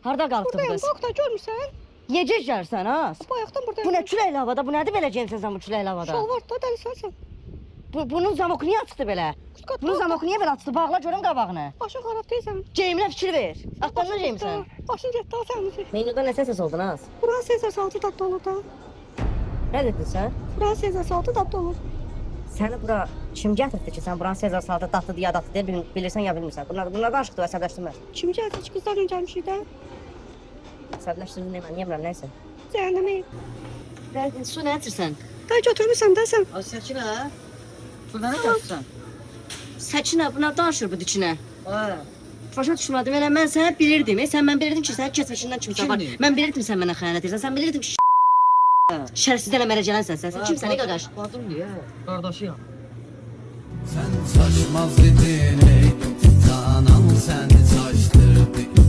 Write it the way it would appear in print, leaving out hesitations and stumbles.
Harda qalıbdı bu Buradayım, qız? bak da görmürsən? Necə gəlsən ha? Bayaqdan buradayım. Bu nə küləkli havada? Bu nədir belə gəlsən sən bu küləkli havada? Şalvar da dəlisən sən. Bunun zamoku niyə açıqdı belə? Bunun zamoku niyə belə açıqdı? Bağla görüm qabağını. Başın xarab deyilsən. Geyimlə fikir ver. Atlarına geyimsən. Başın getdi ha sənin. Menyuda nə səs oldu Naz? Buranın Sezar saltı dadlı olur da. Nə dedin sən? Buranın Sezar saltı dadlı olur. Səni bura kim gətirdi ki, sən buranın Sezar salatı dadlıdır ya dadlı deyə bilirsən ya bilmirsən. Bunlar danışıqdır, əsəbləşdirmə. Kim gəldi? Üç qızlarla gəlmişik də. Əsəbləşdirdin demə, niyə bilmirəm, nəysə. Cəhənnəmə. Gəldin, su nə içirsən? Day götürmüsən də sən. Az Səkinə. Burada nə gəlsən? Səkinə, buna danışır bu dikinə. Ha. Başa düşmədim, elə mən səni bilirdim. Mən bilirdim ki, sən keçmişindən kimsə var. Kimdir? Mən bilirdim sən mənə xəyanət edirsən. Sən bilirdim ki, şərəfsizdən əmələ gələnsən sən. Sən kimsən, nə qaqaş? Qadın niyə? Qardaşıyam. Sen saçmaz idin ey, canan sen saçtırdın.